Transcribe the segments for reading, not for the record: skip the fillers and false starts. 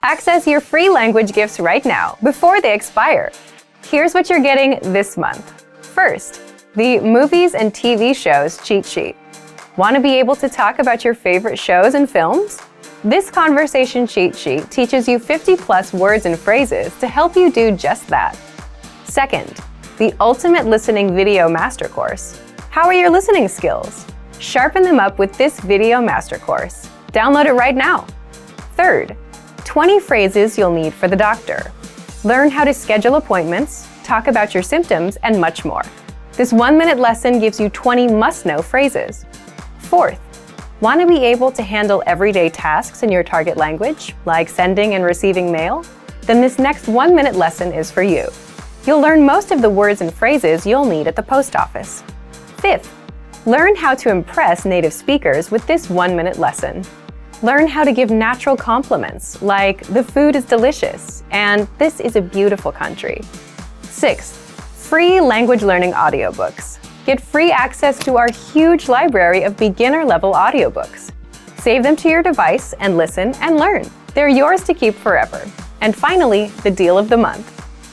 Access your free language gifts right now before they expire. Here's what you're getting this month. First, the Movies and TV Shows Cheat Sheet. Want to be able to talk about your favorite shows and films? This conversation cheat sheet teaches you 50+ words and phrases to help you do just that. Second, the Ultimate Listening Video Master Course. How are your listening skills? Sharpen them up with this video master course. Download it right now. Third, 20 phrases you'll need for the doctor. Learn how to schedule appointments, talk about your symptoms, and much more. This 1-minute lesson gives you 20 must-know phrases. Fourth, want to be able to handle everyday tasks in your target language, like sending and receiving mail? Then this next 1-minute lesson is for you. You'll learn most of the words and phrases you'll need at the post office. Fifth, learn how to impress native speakers with this 1-minute lesson. Learn how to give natural compliments, like "the food is delicious" and "this is a beautiful country." Sixth, free language learning audiobooks. Get free access to our huge library of beginner-level audiobooks. Save them to your device and listen and learn. They're yours to keep forever. And finally, the deal of the month.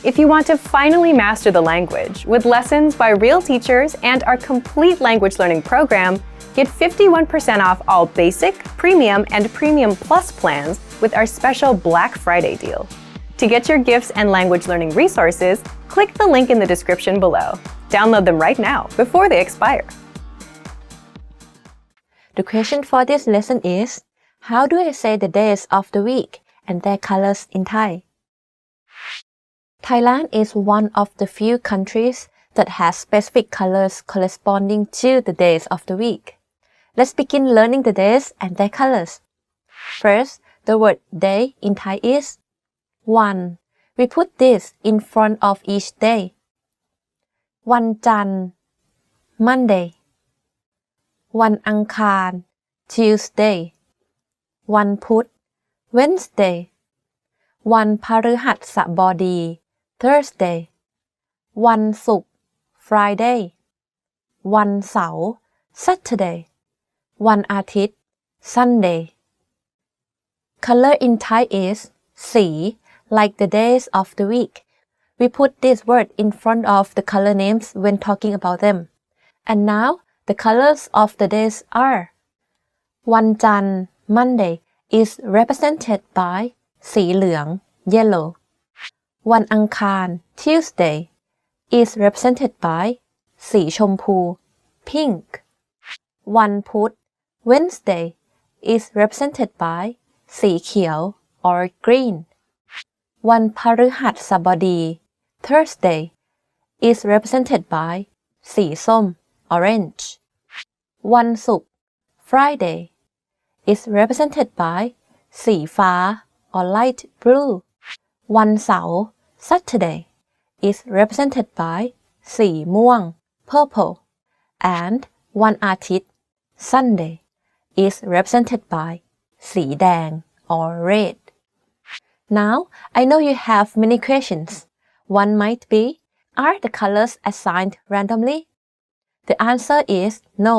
If you want to finally master the language with lessons by real teachers and our complete language learning program, get 51% off all basic, premium, and premium plus plans with our special Black Friday deal. To get your gifts and language learning resources, click the link in the description below. Download them right now before they expire. The question for this lesson is, how do I say the days of the week and their colors in Thai? Thailand is one of the few countries that has specific colors corresponding to the days of the week. Let's begin learning the days and their colors. First, the word day in Thai is one. We put this in front of each day. วันจันทร์ Monday วันอังคาร Tuesday วันพุธ Wednesday วันพฤหัสบดี Thursday วันศุกร์ Friday วันเสาร์ Saturday วันอาทิตย์ Sunday. Color in Thai is สี like the days of the week. We put this word in front of the color names when talking about them. And now, the colors of the days are วันจันทร์ Monday is represented by สีเหลือง yellow. วันอังคาร Tuesday is represented by สีชมพู pink. วันพุธ Wednesday is represented by สีเขียว or green. วันพฤหัสบดี Thursday is represented by สีส้ม orange. วันศุกร์ Friday is represented by สีฟ้า or light blue. วันเสาร์ Saturday is represented by สีม่วง purple. And วันอาทิตย์ Sunday is represented by สีแดง or red. Now, I know you have many questions. One might be, are the colors assigned randomly? The answer is no.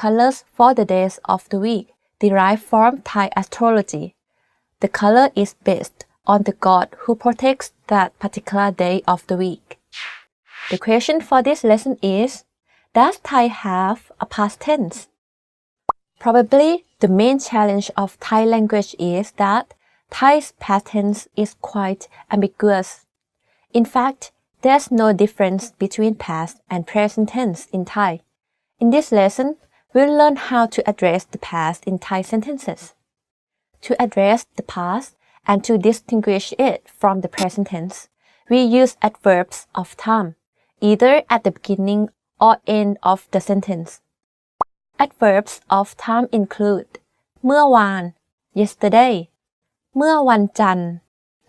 Colors for the days of the week derive from Thai astrology. The color is based on the god who protects that particular day of the week. The question for this lesson is, does Thai have a past tense? Probably the main challenge of Thai language is that Thai's past tense is quite ambiguous. In fact, there's no difference between past and present tense in Thai. In this lesson, we'll learn how to address the past in Thai sentences. To address the past and to distinguish it from the present tense, we use adverbs of time, either at the beginning or end of the sentence. Adverbs of time include เมื่อวาน yesterday เมื่อวันจันทร์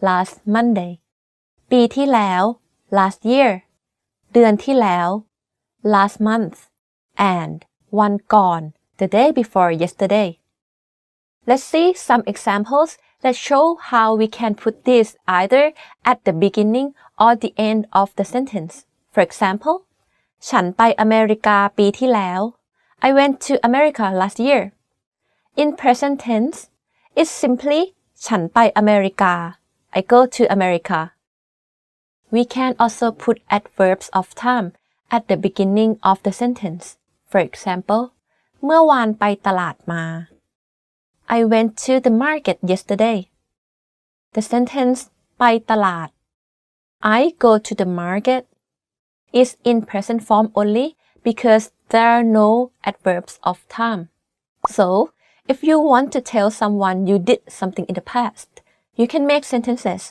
last Monday ปีที่แล้ว last year เดือนที่แล้ว last month and วันก่อน the day before yesterday. Let's see some examples that show how we can put this either at the beginning or the end of the sentence. For example, ฉันไปอเมริกาปีที่แล้ว I went to America last year. In present tense, it's simply ฉันไปอเมริกา I go to America. We can also put adverbs of time at the beginning of the sentence. For example, เมื่อวานไปตลาดมา I went to the market yesterday. The sentence ไปตลาด I go to the market is in present form only because there are no adverbs of time. So, if you want to tell someone you did something in the past, you can make sentences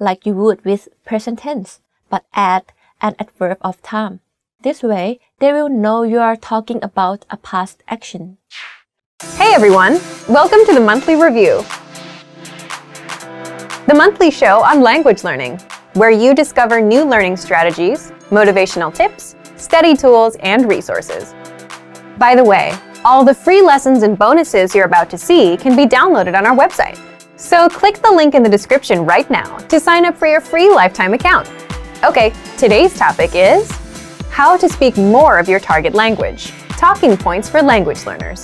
like you would with present tense, but add an adverb of time. This way, they will know you are talking about a past action. Hey everyone! Welcome to the Monthly Review, the monthly show on language learning, where you discover new learning strategies, motivational tips, study tools, and resources. By the way, all the free lessons and bonuses you're about to see can be downloaded on our website. So click the link in the description right now to sign up for your free lifetime account. Okay, today's topic is how to speak more of your target language, talking points for language learners.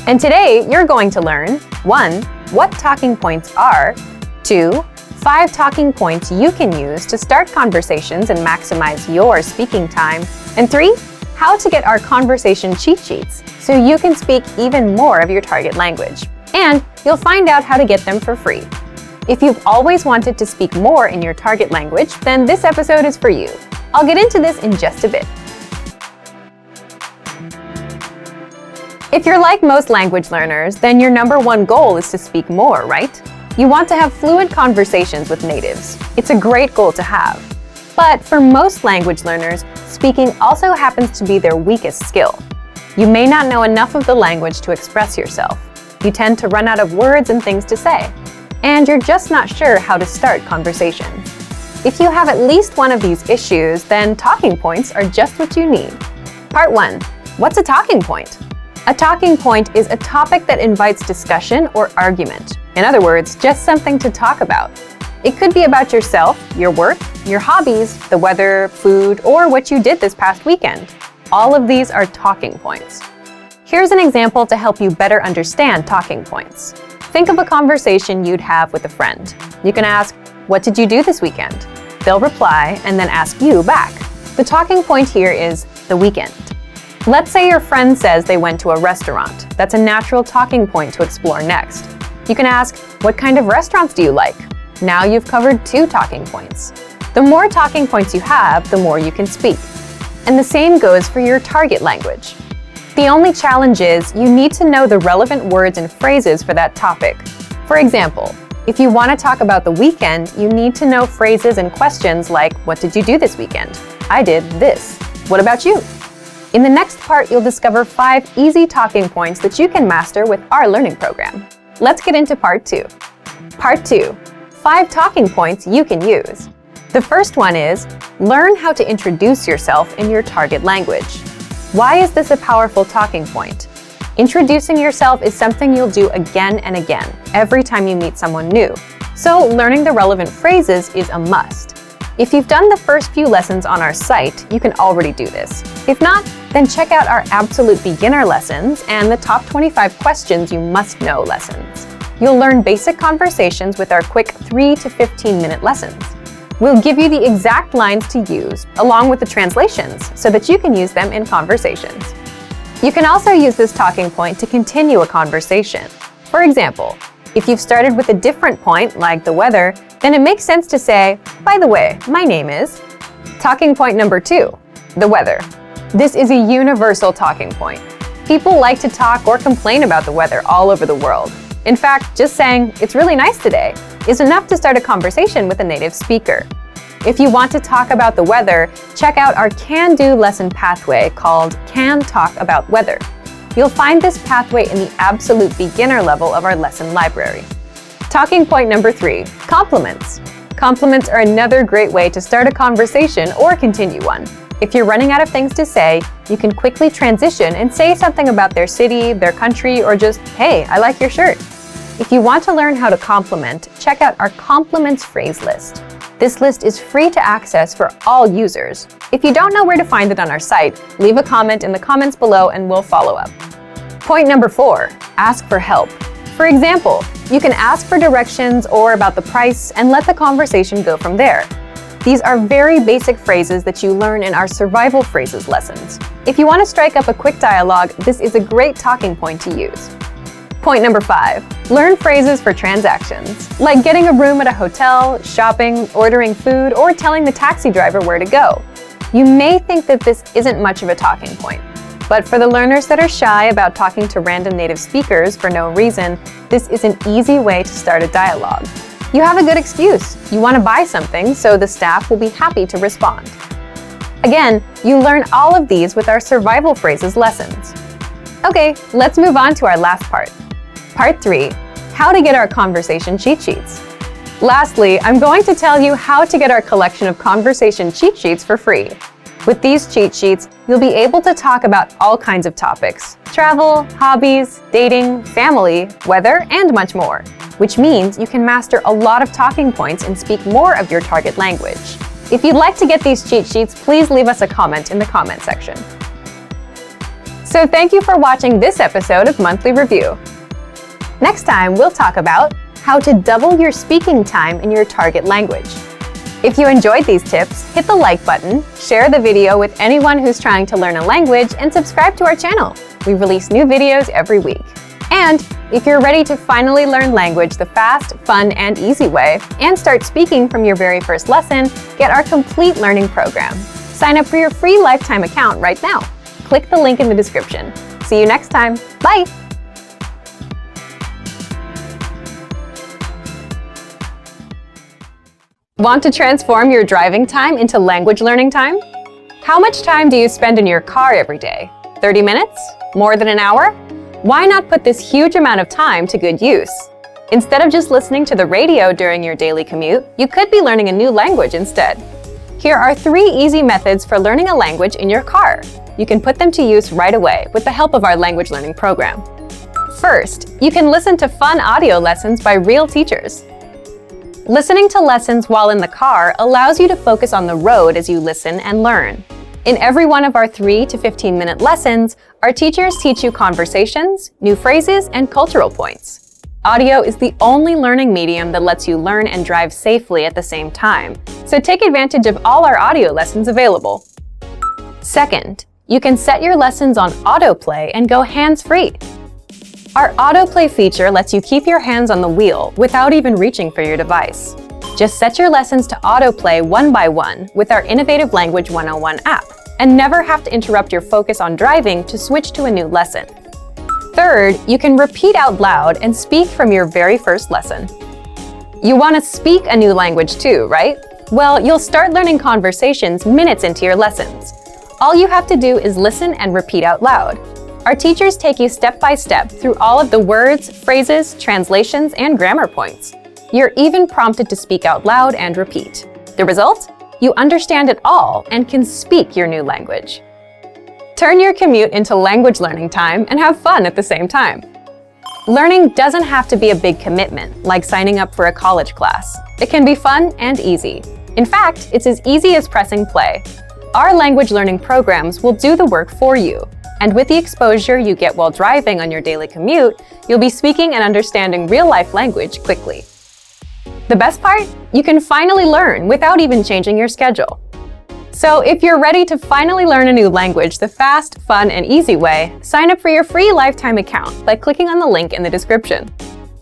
And today you're going to learn 1. What talking points are, 2. 5 talking points you can use to start conversations and maximize your speaking time, and 3. How to get our conversation cheat sheets so you can speak even more of your target language. And you'll find out how to get them for free. If you've always wanted to speak more in your target language, then this episode is for you. I'll get into this in just a bit. If you're like most language learners, then your number one goal is to speak more, right? You want to have fluent conversations with natives. It's a great goal to have. But for most language learners, speaking also happens to be their weakest skill. You may not know enough of the language to express yourself. You tend to run out of words and things to say. And you're just not sure how to start conversations. If you have at least one of these issues, then talking points are just what you need. Part 1. What's a talking point? A talking point is a topic that invites discussion or argument. In other words, just something to talk about. It could be about yourself, your work, your hobbies, the weather, food, or what you did this past weekend. All of these are talking points. Here's an example to help you better understand talking points. Think of a conversation you'd have with a friend. You can ask, "What did you do this weekend?" They'll reply and then ask you back. The talking point here is the weekend. Let's say your friend says they went to a restaurant. That's a natural talking point to explore next. You can ask, "What kind of restaurants do you like?" Now you've covered 2 talking points. The more talking points you have, the more you can speak. And the same goes for your target language. The only challenge is you need to know the relevant words and phrases for that topic. For example, if you want to talk about the weekend, you need to know phrases and questions like, "What did you do this weekend?" "I did this." "What about you?" In the next part, you'll discover 5 easy talking points that you can master with our learning program. Let's get into part 2. Part 2. 5 talking points you can use. The first one is, learn how to introduce yourself in your target language. Why is this a powerful talking point? Introducing yourself is something you'll do again and again, every time you meet someone new. So learning the relevant phrases is a must. If you've done the first few lessons on our site, you can already do this. If not, then check out our absolute beginner lessons and the top 25 questions you must know lessons. You'll learn basic conversations with our quick 3 to 15-minute lessons. We'll give you the exact lines to use, along with the translations, so that you can use them in conversations. You can also use this talking point to continue a conversation. For example, if you've started with a different point, like the weather, then it makes sense to say, "By the way, my name is..." Talking point number 2, the weather. This is a universal talking point. People like to talk or complain about the weather all over the world. In fact, just saying, "It's really nice today," is enough to start a conversation with a native speaker. If you want to talk about the weather, check out our can-do lesson pathway called Can Talk About Weather. You'll find this pathway in the absolute beginner level of our lesson library. Talking point number 3, compliments. Compliments are another great way to start a conversation or continue one. If you're running out of things to say, you can quickly transition and say something about their city, their country, or just, "Hey, I like your shirt." If you want to learn how to compliment, check out our compliments phrase list. This list is free to access for all users. If you don't know where to find it on our site, leave a comment in the comments below and we'll follow up. Point number 4, ask for help. For example, You can ask for directions or about the price and let the conversation go from there. These are very basic phrases that you learn in our survival phrases lessons. If you want to strike up a quick dialogue, this is a great talking point to use. Point number 5. Learn phrases for transactions, like getting a room at a hotel, shopping, ordering food, or telling the taxi driver where to go. You may think that this isn't much of a talking point, but for the learners that are shy about talking to random native speakers for no reason, this is an easy way to start a dialogue. You have a good excuse. You want to buy something, so the staff will be happy to respond. Again, you learn all of these with our survival phrases lessons. Okay, let's move on to our last part. Part 3. How to get our conversation cheat sheets. Lastly, I'm going to tell you how to get our collection of conversation cheat sheets for free. With these cheat sheets, you'll be able to talk about all kinds of topics: travel, hobbies, dating, family, weather, and much more, which means you can master a lot of talking points and speak more of your target language. If you'd like to get these cheat sheets, please leave us a comment in the comment section. So thank you for watching this episode of Monthly Review. Next time, we'll talk about how to double your speaking time in your target language. If you enjoyed these tips, hit the like button, share the video with anyone who's trying to learn a language, and subscribe to our channel. We release new videos every week. And if you're ready to finally learn language the fast, fun, and easy way, and start speaking from your very first lesson, get our complete learning program. Sign up for your free lifetime account right now. Click the link in the description. See you next time. Bye! Want to transform your driving time into language learning time? How much time do you spend in your car every day? 30 minutes? More than an hour? Why not put this huge amount of time to good use? Instead of just listening to the radio during your daily commute, you could be learning a new language instead. Here are 3 easy methods for learning a language in your car. You can put them to use right away with the help of our language learning program. First, you can listen to fun audio lessons by real teachers. Listening to lessons while in the car allows you to focus on the road as you listen and learn. In every one of our 3 to 15-minute lessons, our teachers teach you conversations, new phrases, and cultural points. Audio is the only learning medium that lets you learn and drive safely at the same time, so take advantage of all our audio lessons available. Second, you can set your lessons on autoplay and go hands-free. Our autoplay feature lets you keep your hands on the wheel without even reaching for your device. Just set your lessons to autoplay one by one with our Innovative Language 101 app, and never have to interrupt your focus on driving to switch to a new lesson. Third, you can repeat out loud and speak from your very first lesson. You want to speak a new language too, right? Well, you'll start learning conversations minutes into your lessons. All you have to do is listen and repeat out loud. Our teachers take you step by step through all of the words, phrases, translations, and grammar points. You're even prompted to speak out loud and repeat. The result? You understand it all and can speak your new language. Turn your commute into language learning time and have fun at the same time. Learning doesn't have to be a big commitment, like signing up for a college class. It can be fun and easy. In fact, it's as easy as pressing play. Our language learning programs will do the work for you. And with the exposure you get while driving on your daily commute, you'll be speaking and understanding real-life language quickly. The best part? You can finally learn without even changing your schedule. So if you're ready to finally learn a new language the fast, fun, and easy way, sign up for your free lifetime account by clicking on the link in the description.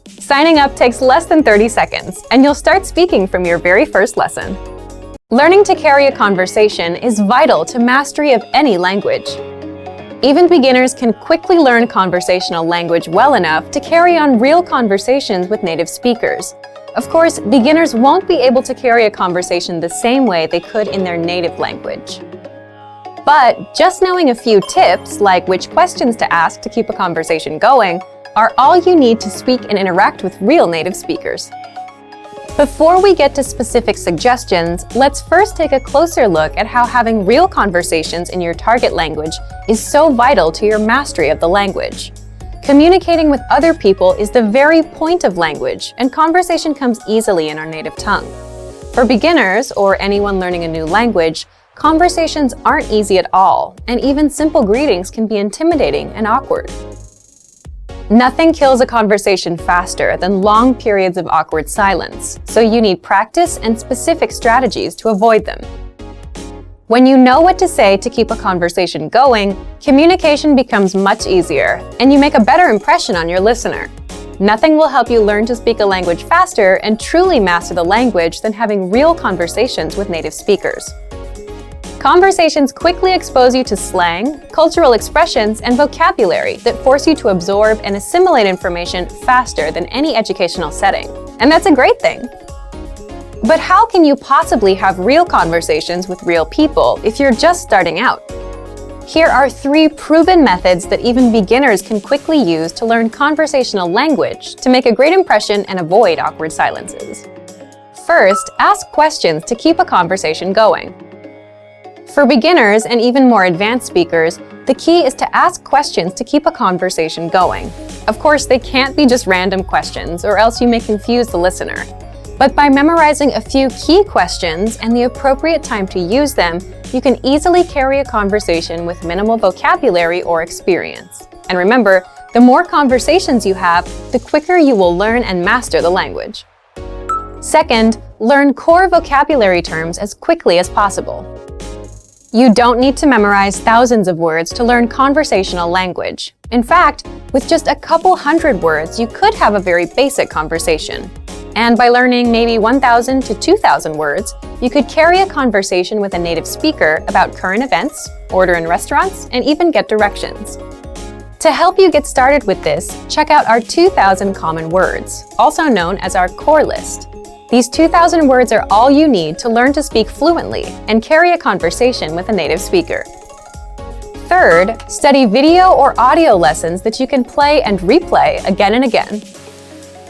Signing up takes less than 30 seconds, and you'll start speaking from your very first lesson. Learning to carry a conversation is vital to mastery of any language. Even beginners can quickly learn conversational language well enough to carry on real conversations with native speakers. Of course, beginners won't be able to carry a conversation the same way they could in their native language. But just knowing a few tips, like which questions to ask to keep a conversation going, are all you need to speak and interact with real native speakers. Before we get to specific suggestions, let's first take a closer look at how having real conversations in your target language is so vital to your mastery of the language. Communicating with other people is the very point of language, and conversation comes easily in our native tongue. For beginners, or anyone learning a new language, conversations aren't easy at all, and even simple greetings can be intimidating and awkward. Nothing kills a conversation faster than long periods of awkward silence, so you need practice and specific strategies to avoid them. When you know what to say to keep a conversation going, communication becomes much easier, and you make a better impression on your listener. Nothing will help you learn to speak a language faster and truly master the language than having real conversations with native speakers. Conversations quickly expose you to slang, cultural expressions, and vocabulary that force you to absorb and assimilate information faster than any educational setting. And that's a great thing. But how can you possibly have real conversations with real people if you're just starting out? Here are 3 proven methods that even beginners can quickly use to learn conversational language to make a great impression and avoid awkward silences. First, ask questions to keep a conversation going. For beginners and even more advanced speakers, the key is to ask questions to keep a conversation going. Of course, they can't be just random questions, or else you may confuse the listener. But by memorizing a few key questions and the appropriate time to use them, you can easily carry a conversation with minimal vocabulary or experience. And remember, the more conversations you have, the quicker you will learn and master the language. Second, learn core vocabulary terms as quickly as possible. You don't need to memorize thousands of words to learn conversational language. In fact, with just a couple hundred words, you could have a very basic conversation. And by learning maybe 1,000 to 2,000 words, you could carry a conversation with a native speaker about current events, order in restaurants, and even get directions. To help you get started with this, check out our 2,000 common words, also known as our core list. These 2,000 words are all you need to learn to speak fluently and carry a conversation with a native speaker. Third, study video or audio lessons that you can play and replay again and again.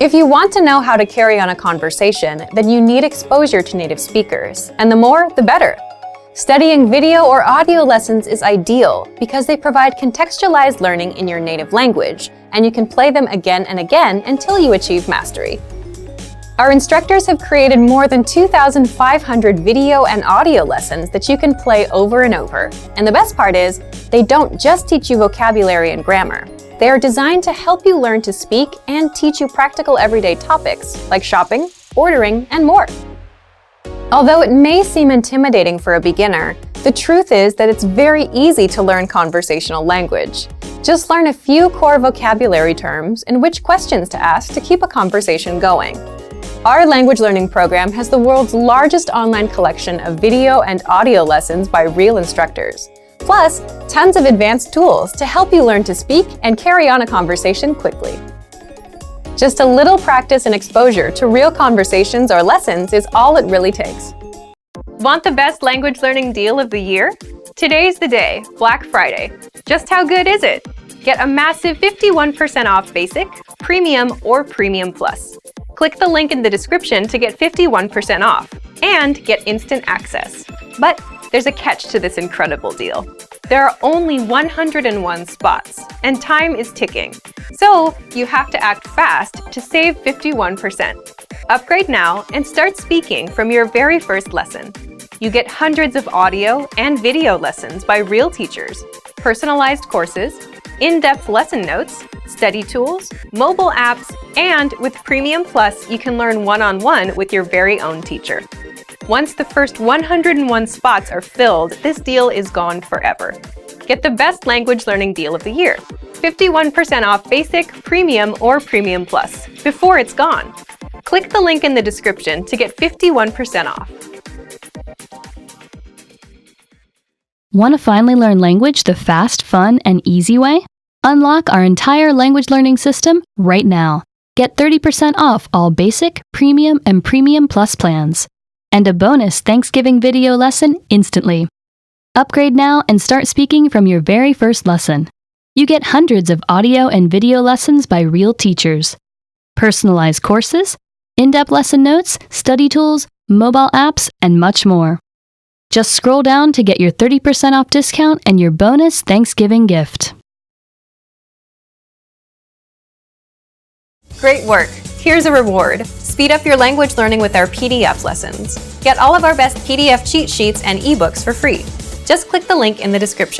If you want to know how to carry on a conversation, then you need exposure to native speakers, and the more, the better. Studying video or audio lessons is ideal because they provide contextualized learning in your native language, and you can play them again and again until you achieve mastery. Our instructors have created more than 2,500 video and audio lessons that you can play over and over. And the best part is, they don't just teach you vocabulary and grammar. They are designed to help you learn to speak and teach you practical everyday topics like shopping, ordering, and more. Although it may seem intimidating for a beginner, the truth is that it's very easy to learn conversational language. Just learn a few core vocabulary terms and which questions to ask to keep a conversation going. Our language learning program has the world's largest online collection of video and audio lessons by real instructors. Plus, tons of advanced tools to help you learn to speak and carry on a conversation quickly. Just a little practice and exposure to real conversations or lessons is all it really takes. Want the best language learning deal of the year? Today's the day, Black Friday. Just how good is it? Get a massive 51% off Basic, Premium, or Premium Plus. Click the link in the description to get 51% off and get instant access. But there's a catch to this incredible deal. There are only 101 spots, and time is ticking. So you have to act fast to save 51%. Upgrade now and start speaking from your very first lesson. You get hundreds of audio and video lessons by real teachers, personalized courses, in-depth lesson notes, study tools, mobile apps, and with Premium Plus, you can learn one-on-one with your very own teacher. Once the first 101 spots are filled, this deal is gone forever. Get the best language learning deal of the year. 51% off Basic, Premium, or Premium Plus before it's gone. Click the link in the description to get 51% off. Want to finally learn language the fast, fun, and easy way? Unlock our entire language learning system right now. Get 30% off all Basic, Premium, and Premium Plus plans. And a bonus Thanksgiving video lesson instantly. Upgrade now and start speaking from your very first lesson. You get hundreds of audio and video lessons by real teachers, personalized courses, in-depth lesson notes, study tools, mobile apps, and much more. Just scroll down to get your 30% off discount and your bonus Thanksgiving gift. Great work! Here's a reward. Speed up your language learning with our PDF lessons. Get all of our best PDF cheat sheets and ebooks for free. Just click the link in the description.